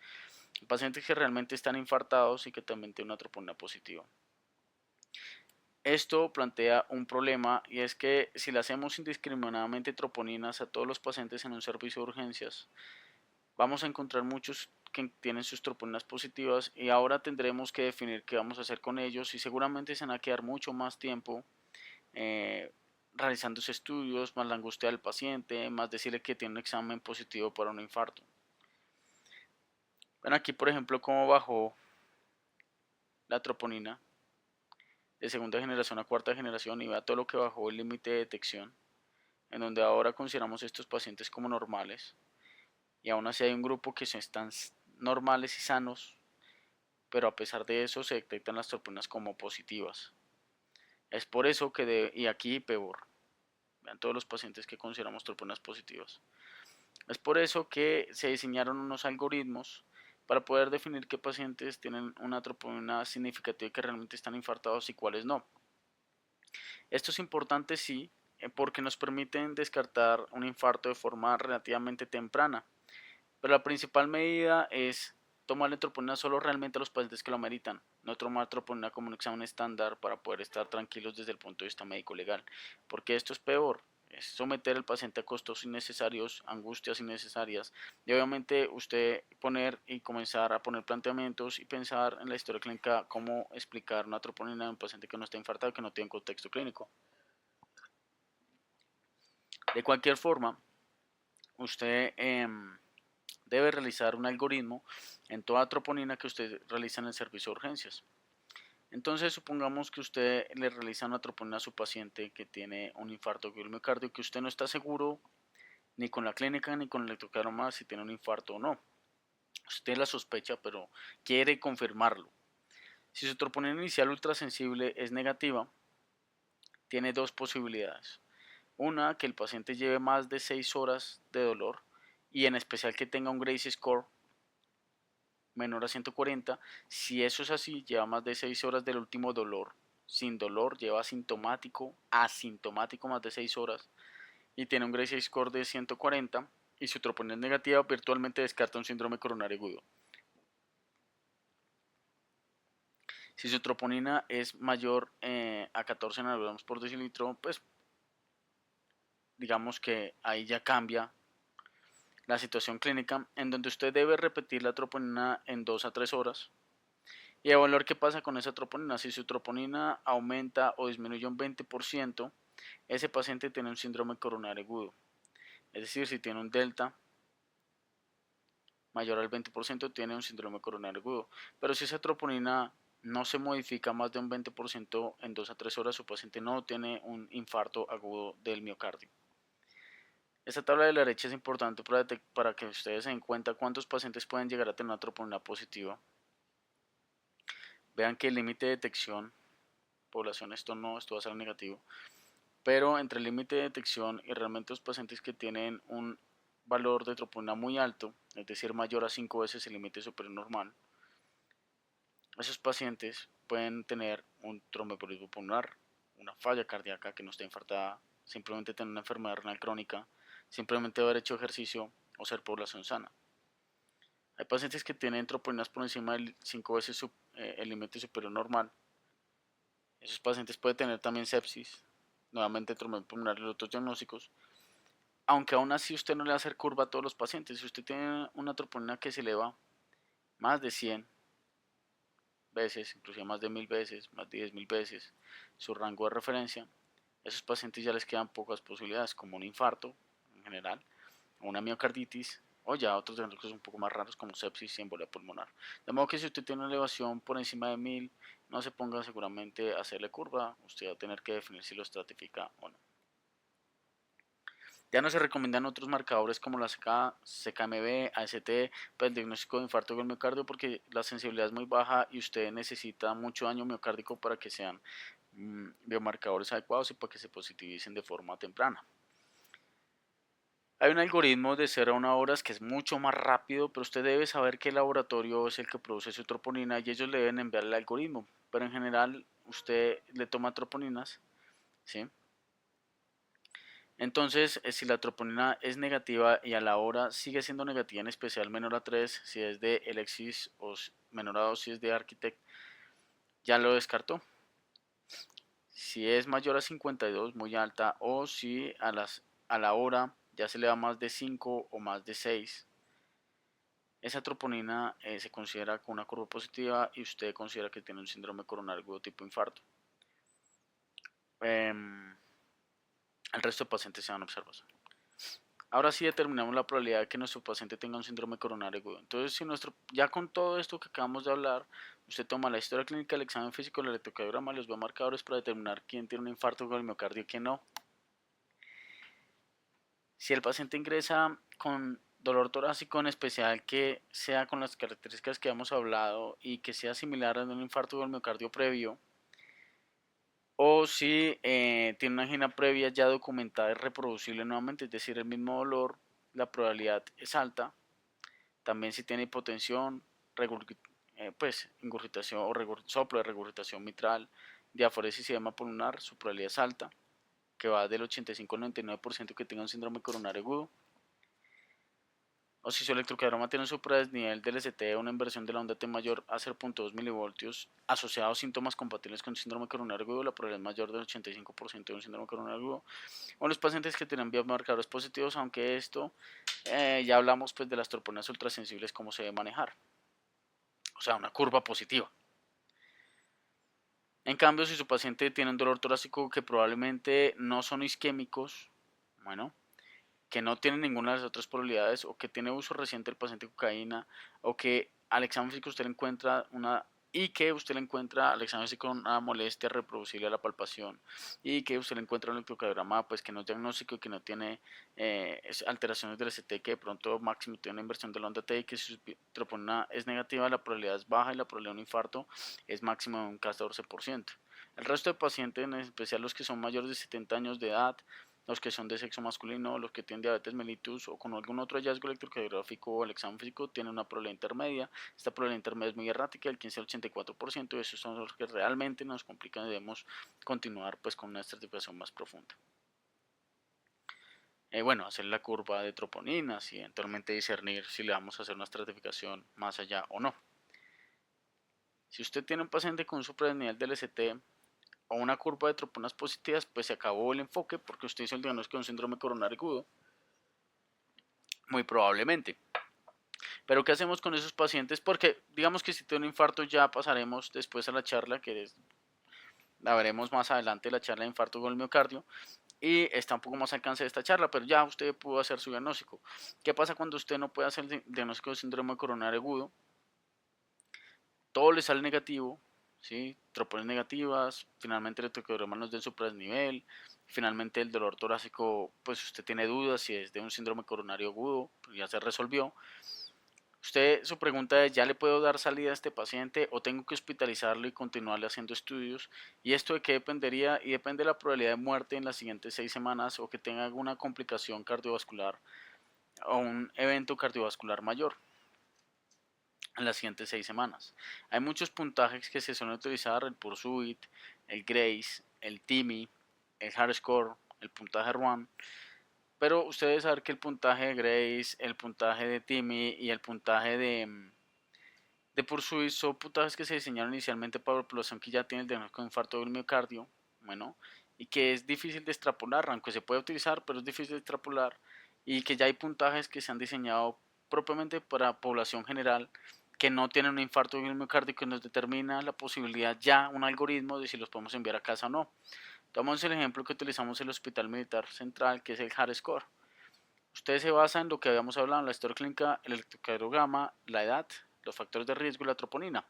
pacientes que realmente están infartados y que también tienen una troponina positiva. Esto plantea un problema y es que si le hacemos indiscriminadamente troponinas a todos los pacientes en un servicio de urgencias, vamos a encontrar muchos que tienen sus troponinas positivas y ahora tendremos que definir qué vamos a hacer con ellos y seguramente se van a quedar mucho más tiempo eh, realizando sus estudios, más la angustia del paciente, más decirle que tiene un examen positivo para un infarto. Ven aquí, por ejemplo, cómo bajó la troponina de segunda generación a cuarta generación y vea todo lo que bajó el límite de detección, en donde ahora consideramos estos pacientes como normales y aún así hay un grupo que están normales y sanos, pero a pesar de eso se detectan las troponinas como positivas. Es por eso que, y aquí peor, vean todos los pacientes que consideramos troponinas positivas. Es por eso que se diseñaron unos algoritmos para poder definir qué pacientes tienen una troponina significativa y que realmente están infartados y cuáles no. Esto es importante sí, porque nos permiten descartar un infarto de forma relativamente temprana, pero la principal medida es tomar la troponina solo realmente a los pacientes que lo ameritan, no tomar troponina como un examen estándar para poder estar tranquilos desde el punto de vista médico legal, porque esto es peor, es someter al paciente a costos innecesarios, angustias innecesarias, y obviamente usted poner y comenzar a poner planteamientos y pensar en la historia clínica cómo explicar una troponina en un paciente que no está infartado, que no tiene contexto clínico. De cualquier forma, usted debe realizar un algoritmo en toda troponina que usted realiza en el servicio de urgencias. Entonces, supongamos que usted le realiza una troponina a su paciente que tiene un infarto del miocardio, que usted no está seguro ni con la clínica ni con el electrocardiograma si tiene un infarto o no. Usted la sospecha, pero quiere confirmarlo. Si su troponina inicial ultrasensible es negativa, tiene dos posibilidades. Una, que el paciente lleve más de 6 horas de dolor y en especial que tenga un Grace Score menor a 140. Si eso es así, lleva más de 6 horas del último dolor. Sin dolor, lleva asintomático más de 6 horas y tiene un Grace Score de 140 y su troponina es negativa, virtualmente descarta un síndrome coronario agudo. Si su troponina es mayor a 14 nanogramos por decilitro, pues digamos que ahí ya cambia la situación clínica, en donde usted debe repetir la troponina en 2 a 3 horas y evaluar qué pasa con esa troponina. Si su troponina aumenta o disminuye un 20%, ese paciente tiene un síndrome coronario agudo. Es decir, si tiene un delta mayor al 20%, tiene un síndrome coronario agudo. Pero si esa troponina no se modifica más de un 20% en 2 a 3 horas, su paciente no tiene un infarto agudo del miocardio. Esta tabla de la derecha es importante para que ustedes se den cuenta cuántos pacientes pueden llegar a tener una troponina positiva. Vean que el límite de detección, población, esto va a ser negativo, pero entre el límite de detección y realmente los pacientes que tienen un valor de troponina muy alto, es decir, mayor a 5 veces el límite superior normal, esos pacientes pueden tener un tromboembolismo pulmonar, una falla cardíaca que no está infartada, simplemente tener una enfermedad renal crónica, simplemente haber hecho ejercicio o ser población sana. Hay pacientes que tienen troponinas por encima de 5 veces el límite superior normal. Esos pacientes pueden tener también sepsis, nuevamente tromboembolismo pulmonar y otros diagnósticos. Aunque aún así usted no le va a hacer curva a todos los pacientes. Si usted tiene una troponina que se eleva más de 100 veces, inclusive más de 1000 veces, más de 10.000 veces su rango de referencia, a esos pacientes ya les quedan pocas posibilidades, como un infarto en general, o una miocarditis, o ya otros diagnósticos un poco más raros como sepsis y embolia pulmonar. De modo que si usted tiene una elevación por encima de 1000, no se ponga seguramente a hacerle curva, usted va a tener que definir si lo estratifica o no. Ya no se recomiendan otros marcadores como la CKMB, AST para el diagnóstico de infarto del miocardio porque la sensibilidad es muy baja y usted necesita mucho daño miocárdico para que sean biomarcadores adecuados y para que se positivicen de forma temprana. Hay un algoritmo de 0 a 1 horas que es mucho más rápido, pero usted debe saber qué laboratorio es el que produce su troponina y ellos le deben enviar el algoritmo. Pero en general usted le toma troponinas, ¿sí? Entonces, si la troponina es negativa y a la hora sigue siendo negativa, en especial menor a 3, si es de Elexis o menor a 2, si es de Architect, ya lo descartó. Si es mayor a 52, muy alta, o si a la hora ya se le da más de 5 o más de 6, esa troponina se considera con una curva positiva y usted considera que tiene un síndrome coronario agudo tipo infarto. El resto de pacientes se van a observación. Ahora sí determinamos la probabilidad de que nuestro paciente tenga un síndrome coronario agudo. Entonces, si ya con todo esto que acabamos de hablar, usted toma la historia clínica, el examen físico, el electrocardiograma, los biomarcadores para determinar quién tiene un infarto con el miocardio y quién no. Si el paciente ingresa con dolor torácico, en especial que sea con las características que hemos hablado y que sea similar a un infarto del miocardio previo, o si tiene una angina previa ya documentada y reproducible nuevamente, es decir, el mismo dolor, la probabilidad es alta. También si tiene hipotensión, pues ingurgitación o soplo de regurgitación mitral, diaforesis y edema pulmonar, su probabilidad es alta, que va del 85 al 99% que tenga un síndrome coronario agudo. O si su electrocardiograma tiene un supradesnivel del ST o una inversión de la onda T mayor a 0.2 milivoltios asociados a síntomas compatibles con síndrome coronario agudo, la probabilidad es mayor del 85% de un síndrome coronario agudo. O los pacientes que tienen biomarcadores positivos, aunque esto ya hablamos pues de las troponinas ultrasensibles, cómo se debe manejar. O sea, una curva positiva. En cambio, si su paciente tiene un dolor torácico que probablemente no son isquémicos, bueno, que no tiene ninguna de las otras probabilidades o que tiene uso reciente del paciente de cocaína o que al examen físico usted le encuentra al examen físico una molestia reproducible a la palpación y que usted le encuentra un electrocardiograma pues que no es diagnóstico y que no tiene alteraciones del ST, que de pronto máximo tiene una inversión de la onda T y que su troponina es negativa, la probabilidad es baja y la probabilidad de un infarto es máximo de un 14%. El resto de pacientes, en especial los que son mayores de 70 años de edad, los que son de sexo masculino, los que tienen diabetes mellitus o con algún otro hallazgo electrocardiográfico o el examen físico tienen una probabilidad intermedia. Esta probabilidad intermedia es muy errática, del 15 al 84%, y esos son los que realmente nos complican y debemos continuar pues con una estratificación más profunda. Bueno, hacer la curva de troponinas y eventualmente discernir si le vamos a hacer una estratificación más allá o no. Si usted tiene un paciente con un supradesnivel del ST o una curva de troponinas positivas, pues se acabó el enfoque porque usted hizo el diagnóstico de un síndrome coronario agudo. Muy probablemente. Pero ¿qué hacemos con esos pacientes? Porque digamos que si tiene un infarto ya pasaremos después a la charla, la veremos más adelante, la charla de infarto con el miocardio. Y está un poco más al alcance de esta charla, pero ya usted pudo hacer su diagnóstico. ¿Qué pasa cuando usted no puede hacer el diagnóstico de síndrome coronario agudo? Todo le sale negativo, ¿sí? Troponinas negativas, finalmente el electrocardiograma nos da el supradesnivel, finalmente el dolor torácico, pues usted tiene dudas si es de un síndrome coronario agudo, pues ya se resolvió. Su pregunta es, ¿ya le puedo dar salida a este paciente o tengo que hospitalizarlo y continuarle haciendo estudios? ¿Y esto de qué dependería? Y depende de la probabilidad de muerte en las siguientes 6 semanas o que tenga alguna complicación cardiovascular o un evento cardiovascular mayor en las siguientes 6 semanas. Hay muchos puntajes que se suelen utilizar, el Pursuit, el Grace, el TIMI, el Hard Score, el puntaje RUAN. Pero ustedes saben que el puntaje de Grace, el puntaje de TIMI y el puntaje de Pursuit son puntajes que se diseñaron inicialmente para la población que ya tiene el diagnóstico de infarto del miocardio, bueno, y que es difícil de extrapolar, aunque se puede utilizar, pero es difícil de extrapolar, y que ya hay puntajes que se han diseñado propiamente para población general que no tienen un infarto del miocardio, que nos determina la posibilidad ya, un algoritmo de si los podemos enviar a casa o no. Tomamos el ejemplo que utilizamos en el Hospital Militar Central, que es el Hard Score. Usted se basa en lo que habíamos hablado en la historia clínica, el electrocardiograma, la edad, los factores de riesgo y la troponina.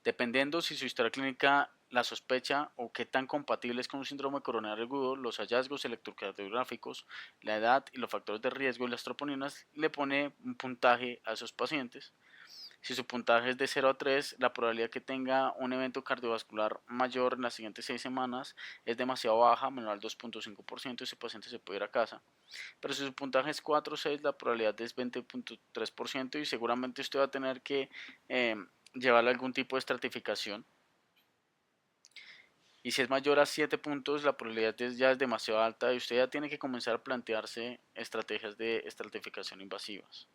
Dependiendo si su historia clínica la sospecha o qué tan compatible es con un síndrome coronario agudo, los hallazgos electrocardiográficos, la edad y los factores de riesgo y las troponinas le pone un puntaje a esos pacientes. Si su puntaje es de 0 a 3, la probabilidad que tenga un evento cardiovascular mayor en las siguientes 6 semanas es demasiado baja, menor al 2.5%, y ese paciente se puede ir a casa. Pero si su puntaje es 4 o 6, la probabilidad es 20.3% y seguramente usted va a tener que eh, llevarle algún tipo de estratificación. Y si es mayor a 7 puntos, la probabilidad ya es demasiado alta y usted ya tiene que comenzar a plantearse estrategias de estratificación invasivas.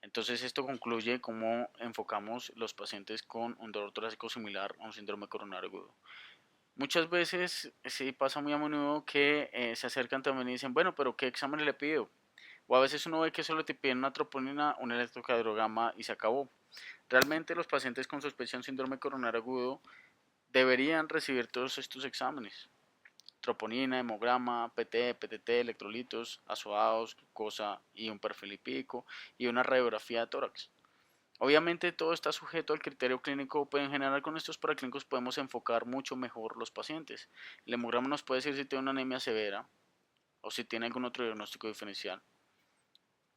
Entonces esto concluye cómo enfocamos los pacientes con un dolor torácico similar a un síndrome coronario agudo. Muchas veces sí pasa muy a menudo que se acercan también y dicen, bueno, pero ¿qué examen le pido? O a veces uno ve que solo te piden una troponina, un electrocardiograma y se acabó. Realmente los pacientes con sospecha de un síndrome coronario agudo deberían recibir todos estos exámenes. Troponina, hemograma, PT, PTT, electrolitos, azoados, glucosa y un perfil lipídico y una radiografía de tórax. Obviamente todo está sujeto al criterio clínico, pero en general con estos paraclínicos podemos enfocar mucho mejor los pacientes. El hemograma nos puede decir si tiene una anemia severa o si tiene algún otro diagnóstico diferencial.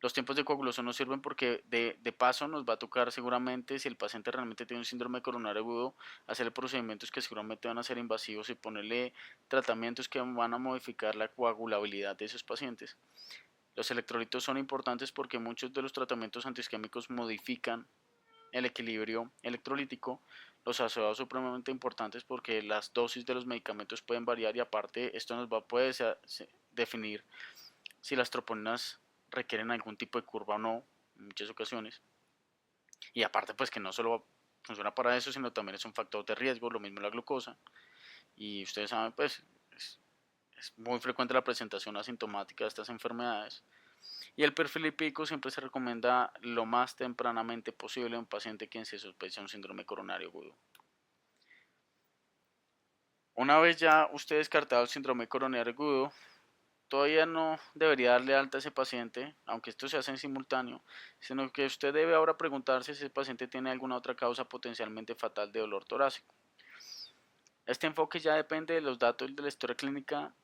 Los tiempos de coagulación nos sirven porque de paso nos va a tocar seguramente, si el paciente realmente tiene un síndrome coronario agudo, hacerle procedimientos que seguramente van a ser invasivos y ponerle tratamientos que van a modificar la coagulabilidad de esos pacientes. Los electrolitos son importantes porque muchos de los tratamientos antiisquémicos modifican el equilibrio electrolítico. Los asociados son supremamente importantes porque las dosis de los medicamentos pueden variar y aparte esto nos va a poder definir si las troponinas requieren algún tipo de curva o no en muchas ocasiones. Y aparte pues que no solo funciona para eso, sino también es un factor de riesgo, lo mismo la glucosa. Y ustedes saben pues es muy frecuente la presentación asintomática de estas enfermedades. Y el perfil lipídico siempre se recomienda lo más tempranamente posible a un paciente quien se sospecha un síndrome coronario agudo. Una vez ya usted descartado el síndrome coronario agudo, todavía no debería darle alta a ese paciente, aunque esto se hace en simultáneo, sino que usted debe ahora preguntarse si ese paciente tiene alguna otra causa potencialmente fatal de dolor torácico. Este enfoque ya depende de los datos de la historia clínica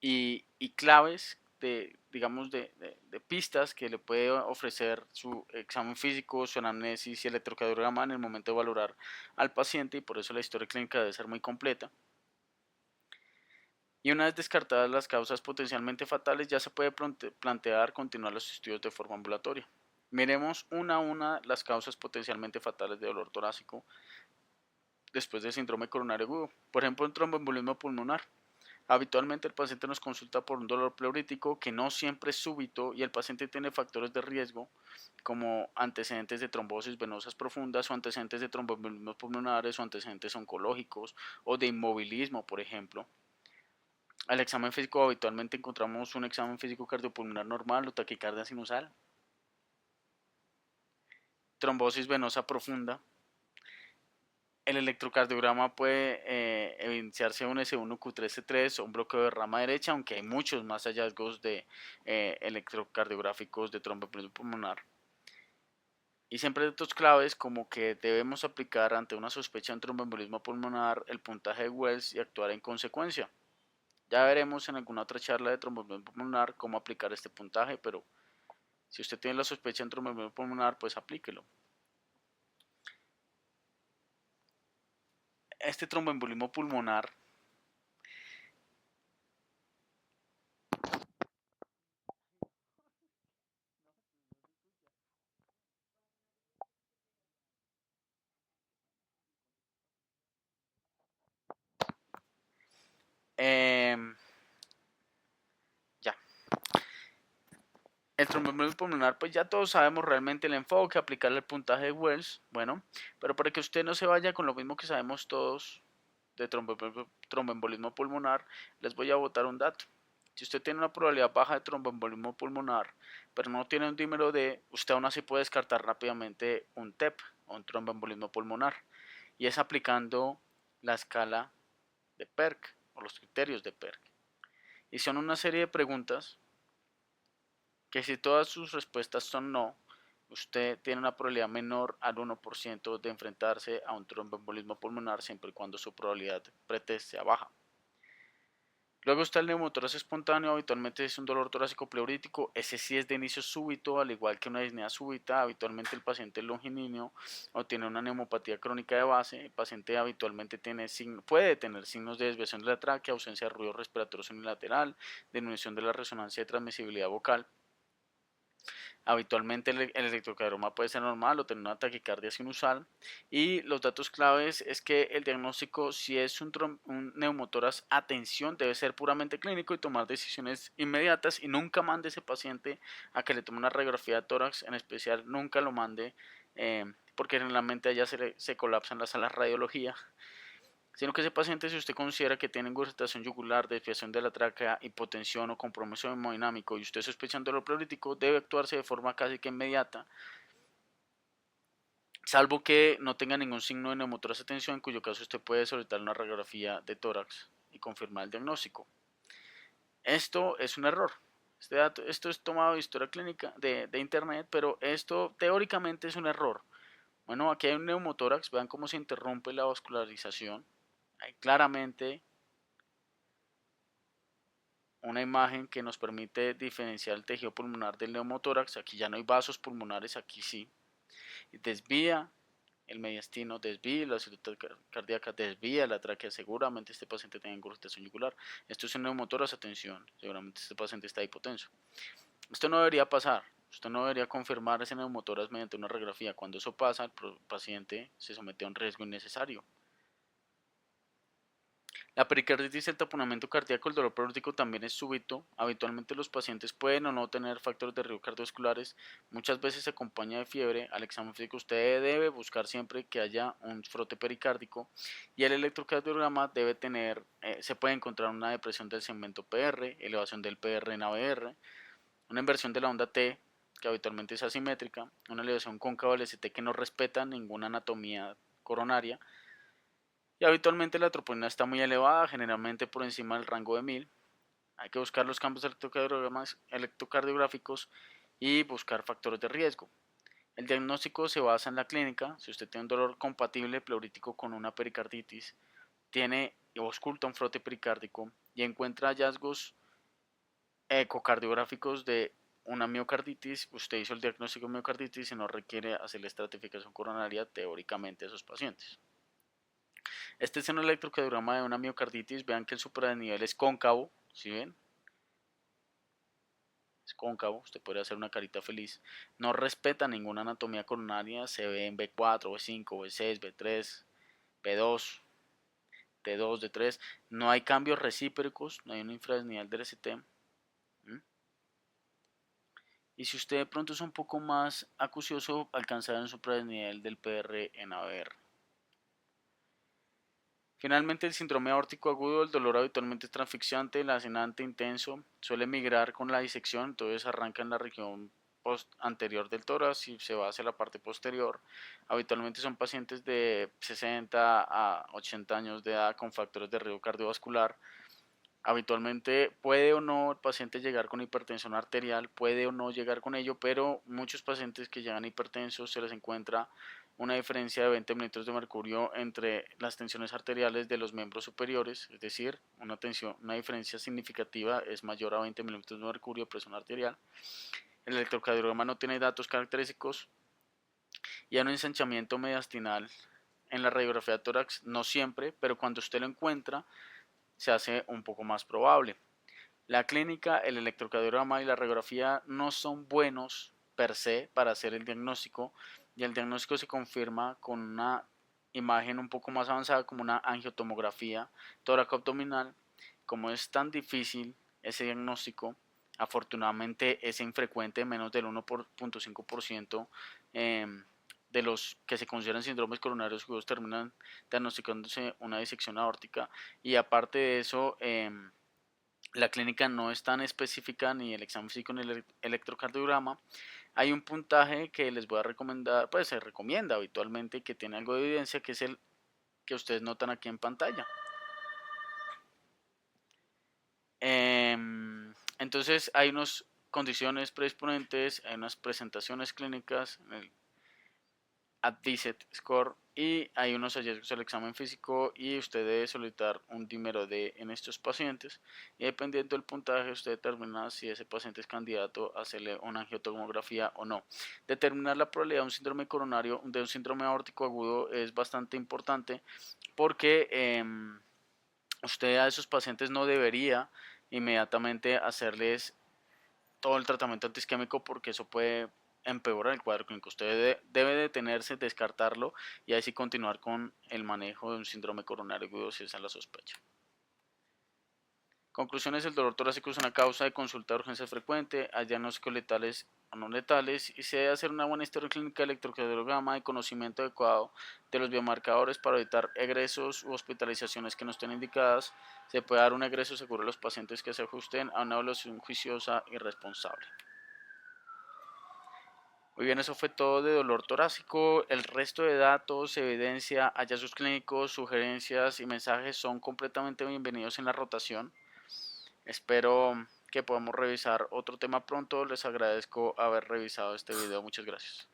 y claves de, digamos, de pistas que le puede ofrecer su examen físico, su anamnesis y el electrocardiograma en el momento de valorar al paciente y por eso la historia clínica debe ser muy completa. Y una vez descartadas las causas potencialmente fatales, ya se puede plantear continuar los estudios de forma ambulatoria. Miremos una a una las causas potencialmente fatales de dolor torácico después del síndrome coronario agudo. Por ejemplo, el tromboembolismo pulmonar. Habitualmente el paciente nos consulta por un dolor pleurítico que no siempre es súbito y el paciente tiene factores de riesgo como antecedentes de trombosis venosas profundas o antecedentes de tromboembolismos pulmonares o antecedentes oncológicos o de inmovilismo, por ejemplo. Al examen físico habitualmente encontramos un examen físico cardiopulmonar normal o taquicardia sinusal, trombosis venosa profunda. El electrocardiograma puede evidenciarse un S1Q13-3 o un bloqueo de rama derecha, aunque hay muchos más hallazgos de electrocardiográficos de tromboembolismo pulmonar. Y siempre datos claves como que debemos aplicar ante una sospecha de un tromboembolismo pulmonar el puntaje de Wells y actuar en consecuencia. Ya veremos en alguna otra charla de tromboembolismo pulmonar cómo aplicar este puntaje, pero si usted tiene la sospecha de un tromboembolismo pulmonar, pues aplíquelo. Este tromboembolismo pulmonar eh, ya. El tromboembolismo pulmonar, pues ya todos sabemos realmente el enfoque, aplicarle el puntaje de Wells, bueno, pero para que usted no se vaya con lo mismo que sabemos todos de tromboembolismo pulmonar, les voy a botar un dato. Si usted tiene una probabilidad baja de tromboembolismo pulmonar, pero no tiene un dímero D, usted aún así puede descartar rápidamente un TEP o un tromboembolismo pulmonar. Y es aplicando la escala de PERC o los criterios de PERC. Y son una serie de preguntas que si todas sus respuestas son no, usted tiene una probabilidad menor al 1% de enfrentarse a un tromboembolismo pulmonar siempre y cuando su probabilidad pretest sea baja. Luego está el neumotórax espontáneo, habitualmente es un dolor torácico pleurítico, ese sí es de inicio súbito, al igual que una disnea súbita, habitualmente el paciente es longilíneo o tiene una neumopatía crónica de base, el paciente habitualmente puede tener signos de desviación de la tráquea, ausencia de ruido respiratorio unilateral, disminución de la resonancia de transmisibilidad vocal. Habitualmente el electrocardiograma puede ser normal o tener una taquicardia sinusal. Y los datos claves es que el diagnóstico, si es un neumotórax, atención, debe ser puramente clínico y tomar decisiones inmediatas, y nunca mande a ese paciente a que le tome una radiografía de tórax, en especial nunca lo mande porque generalmente allá se colapsan las salas de radiología, sino que ese paciente, si usted considera que tiene ingurgitación yugular, desviación de la tráquea, hipotensión o compromiso hemodinámico y usted sospecha un dolor pleurítico, debe actuarse de forma casi que inmediata, salvo que no tenga ningún signo de neumotórax de tensión, en cuyo caso usted puede solicitar una radiografía de tórax y confirmar el diagnóstico. Esto es un error. Esto es tomado de historia clínica de internet, pero esto teóricamente es un error. Bueno, aquí hay un neumotórax, vean cómo se interrumpe la vascularización. Hay claramente una imagen que nos permite diferenciar el tejido pulmonar del neumotórax. Aquí ya no hay vasos pulmonares, aquí sí. Y desvía el mediastino, desvía la cirugía cardíaca, desvía la tráquea. Seguramente este paciente tiene ingurgitación yugular. Esto es un neumotórax, atención. Seguramente este paciente está hipotenso. Esto no debería pasar. Usted no debería confirmar ese neumotórax mediante una radiografía. Cuando eso pasa, el paciente se somete a un riesgo innecesario. La pericarditis y el taponamiento cardíaco, el dolor pleurítico también es súbito. Habitualmente los pacientes pueden o no tener factores de riesgo cardiovasculares. Muchas veces se acompaña de fiebre. Al examen físico usted debe buscar siempre que haya un frote pericárdico. Y el electrocardiograma debe tener, se puede encontrar una depresión del segmento PR, elevación del PR en ABR, una inversión de la onda T, que habitualmente es asimétrica, una elevación cóncava del ST que no respeta ninguna anatomía coronaria, y habitualmente la troponina está muy elevada, generalmente por encima del rango de 1000. Hay que buscar los campos electrocardiográficos y buscar factores de riesgo. El diagnóstico se basa en la clínica. Si usted tiene un dolor compatible pleurítico con una pericarditis, tiene o oculta un frote pericárdico y encuentra hallazgos ecocardiográficos de una miocarditis, usted hizo el diagnóstico de miocarditis y no requiere hacer la estratificación coronaria teóricamente a esos pacientes. Este es un electrocardiograma de una miocarditis. Vean que el supradenivel es cóncavo. ¿Sí ven? Es cóncavo. Usted puede hacer una carita feliz. No respeta ninguna anatomía coronaria. Se ve en B4, B5, B6, B3, B2, T2, D3. No hay cambios recíprocos. No hay un infradenivel del ST. Y si usted de pronto es un poco más acucioso, alcanzará un supradenivel del PR en ABR. Finalmente, el síndrome aórtico agudo, el dolor habitualmente es transfixiante, lacerante, intenso, suele migrar con la disección, entonces arranca en la región anterior del tórax y se va hacia la parte posterior. Habitualmente son pacientes de 60 a 80 años de edad con factores de riesgo cardiovascular. Habitualmente puede o no el paciente llegar con hipertensión arterial, puede o no llegar con ello, pero muchos pacientes que llegan hipertensos se les encuentra una diferencia de 20 mililitros de mercurio entre las tensiones arteriales de los miembros superiores, es decir, una diferencia significativa es mayor a 20 mililitros de mercurio de presión arterial. El electrocardiograma no tiene datos característicos y hay un ensanchamiento mediastinal en la radiografía de tórax, no siempre, pero cuando usted lo encuentra se hace un poco más probable. La clínica, el electrocardiograma y la radiografía no son buenos per se para hacer el diagnóstico, y el diagnóstico se confirma con una imagen un poco más avanzada como una angiotomografía tóraco-abdominal. Como es tan difícil ese diagnóstico, afortunadamente es infrecuente, menos del 1.5% de los que se consideran síndromes coronarios agudos terminan diagnosticándose una disección aórtica. Y aparte de eso, la clínica no es tan específica, ni el examen físico ni el electrocardiograma. Hay un puntaje que les voy a recomendar, pues se recomienda habitualmente, que tiene algo de evidencia, que es el que ustedes notan aquí en pantalla. Entonces hay unas condiciones predisponentes, hay unas presentaciones clínicas, el ADVISET score, y hay unos hallazgos al examen físico, y usted debe solicitar un dímero D en estos pacientes, y dependiendo del puntaje usted determina si ese paciente es candidato a hacerle una angiotomografía o no. Determinar la probabilidad de un síndrome coronario, de un síndrome aórtico agudo, es bastante importante porque usted a esos pacientes no debería inmediatamente hacerles todo el tratamiento antiisquémico porque eso puede empeorar el cuadro clínico. Usted debe detenerse, descartarlo y así continuar con el manejo de un síndrome coronario agudo si esa es la sospecha. Conclusiones: el dolor torácico es una causa de consulta de urgencia frecuente, hay diagnósticos letales o no letales y se debe hacer una buena historia clínica de electrocardiograma y conocimiento adecuado de los biomarcadores para evitar egresos u hospitalizaciones que no estén indicadas. Se puede dar un egreso seguro a los pacientes que se ajusten a una evaluación juiciosa y responsable. Muy bien, eso fue todo de dolor torácico. El resto de datos, evidencia, hallazgos clínicos, sugerencias y mensajes son completamente bienvenidos en la rotación. Espero que podamos revisar otro tema pronto. Les agradezco haber revisado este video. Muchas gracias.